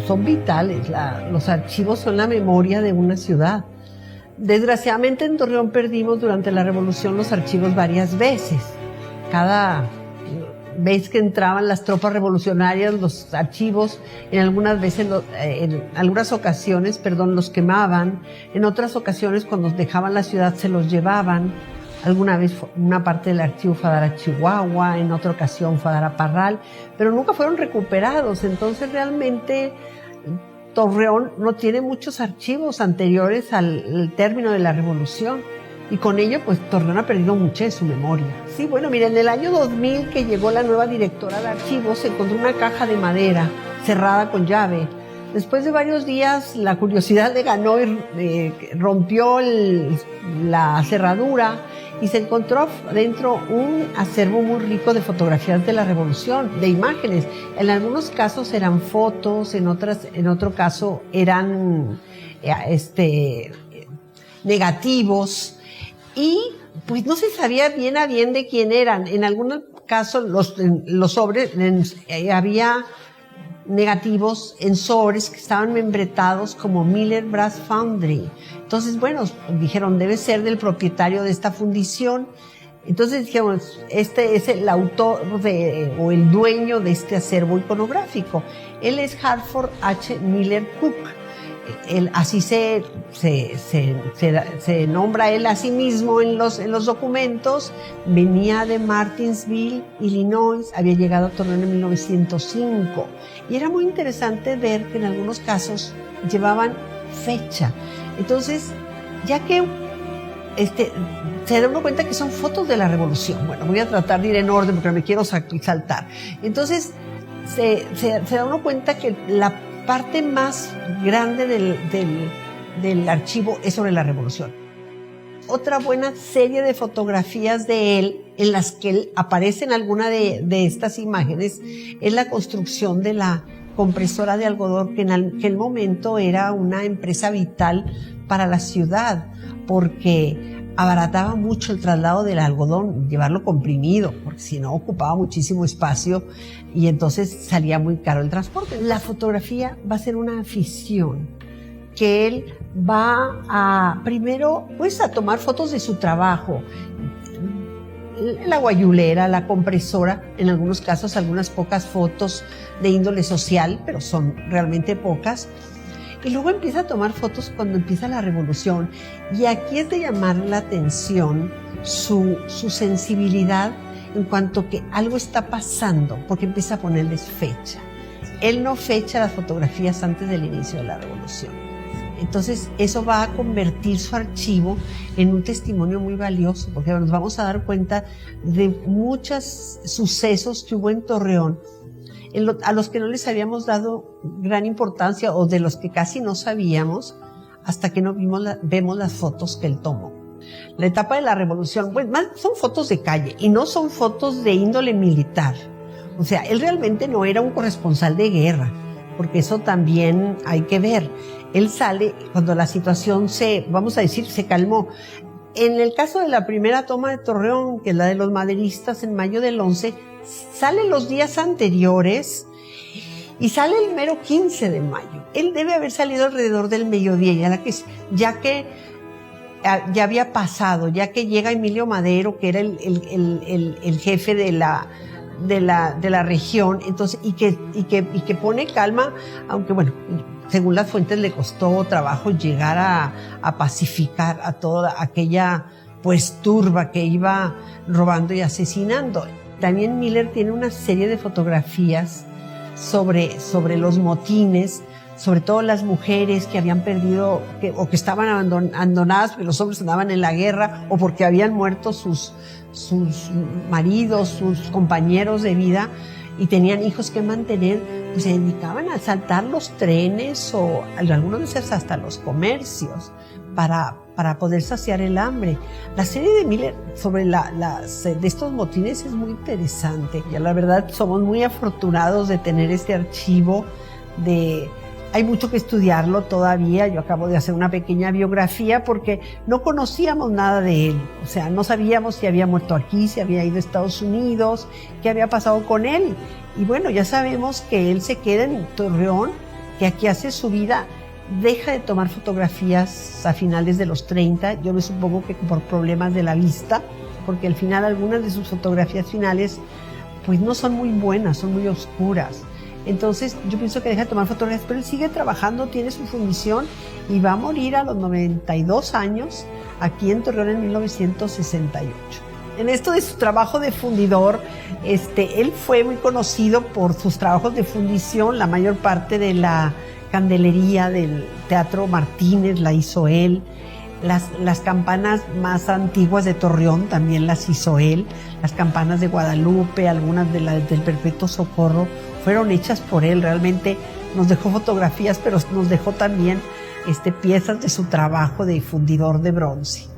son vitales. Los archivos son la memoria de una ciudad. Desgraciadamente en Torreón perdimos durante la Revolución los archivos varias veces. Cada vez que entraban las tropas revolucionarias, los archivos, en algunas ocasiones, los quemaban. En otras ocasiones, cuando dejaban la ciudad, se los llevaban. Alguna vez una parte del archivo fue a dar a Chihuahua, en otra ocasión fue a dar a Parral, pero nunca fueron recuperados. Entonces realmente Torreón no tiene muchos archivos anteriores al término de la Revolución. Y con ello, pues, Torreón ha perdido mucho de su memoria. Sí, bueno, mira, en el año 2000, que llegó la nueva directora de archivos, se encontró una caja de madera cerrada con llave. Después de varios días, la curiosidad le ganó y rompió la cerradura y se encontró dentro un acervo muy rico de fotografías de la Revolución, de imágenes. En algunos casos eran fotos, en otro caso eran negativos. Y pues no se sabía bien a bien de quién eran. En algunos casos los sobres había negativos en sobres que estaban membretados como Miller Brass Foundry. Entonces, bueno, dijeron, debe ser del propietario de esta fundición. Entonces dijeron, este es el autor o el dueño de este acervo iconográfico. Él es Hartford H. Miller Cook. Así se nombra él a sí mismo en los documentos. Venía de Martinsville, Illinois, había llegado a Torreón en 1905. Y era muy interesante ver que en algunos casos llevaban fecha. Entonces, ya que se da uno cuenta que son fotos de la Revolución. Bueno, voy a tratar de ir en orden porque me quiero saltar. Entonces, se da uno cuenta que la parte más grande del archivo es sobre la Revolución. Otra buena serie de fotografías de él, en las que él aparece en alguna de estas imágenes, es la construcción de la compresora de algodón, que en aquel momento era una empresa vital para la ciudad, porque abarataba mucho el traslado del algodón, llevarlo comprimido, porque si no ocupaba muchísimo espacio y entonces salía muy caro el transporte. La fotografía va a ser una afición, que él va primero a tomar fotos de su trabajo, la guayulera, la compresora, en algunos casos algunas pocas fotos de índole social, pero son realmente pocas. Y luego empieza a tomar fotos cuando empieza la Revolución. Y aquí es de llamar la atención su sensibilidad en cuanto que algo está pasando, porque empieza a ponerles fecha. Él no fecha las fotografías antes del inicio de la Revolución. Entonces, eso va a convertir su archivo en un testimonio muy valioso, porque nos vamos a dar cuenta de muchos sucesos que hubo en Torreón, a los que no les habíamos dado gran importancia, o de los que casi no sabíamos, hasta que no vemos las fotos que él tomó. La etapa de la Revolución, pues más son fotos de calle, y no son fotos de índole militar. O sea, él realmente no era un corresponsal de guerra, porque eso también hay que ver. Él sale cuando la situación se calmó. En el caso de la primera toma de Torreón, que es la de los maderistas en mayo del 11, sale los días anteriores y sale el mero 15 de mayo. Él debe haber salido alrededor del mediodía, ya que ya había pasado, ya que llega Emilio Madero, que era el jefe de la región, entonces, y que pone calma, aunque bueno, según las fuentes le costó trabajo llegar a pacificar a toda aquella pues turba que iba robando y asesinando. También Miller tiene una serie de fotografías sobre los motines, sobre todo las mujeres que habían perdido o que estaban abandonadas porque los hombres andaban en la guerra o porque habían muerto sus maridos, sus compañeros de vida y tenían hijos que mantener, pues se dedicaban a asaltar los trenes o algunos veces hasta los comercios para poder saciar el hambre. La serie de Miller sobre de estos motines es muy interesante. Ya la verdad somos muy afortunados de tener este archivo hay mucho que estudiarlo todavía. Yo acabo de hacer una pequeña biografía porque no conocíamos nada de él. O sea, no sabíamos si había muerto aquí, si había ido a Estados Unidos, qué había pasado con él. Y bueno, ya sabemos que él se queda en Torreón que aquí hace su vida, deja de tomar fotografías a finales de los 30, yo me supongo que por problemas de la vista, porque al final algunas de sus fotografías finales pues no son muy buenas, son muy oscuras. Entonces yo pienso que deja de tomar fotografías, pero él sigue trabajando, tiene su fundición y va a morir a los 92 años aquí en Torreón en 1968. En esto de su trabajo de fundidor, él fue muy conocido por sus trabajos de fundición. La mayor parte de la candelería del Teatro Martínez la hizo él. Las campanas más antiguas de Torreón también las hizo él. Las campanas de Guadalupe, algunas de las del Perpetuo Socorro, fueron hechas por él. Realmente nos dejó fotografías, pero nos dejó también piezas de su trabajo de fundidor de bronce.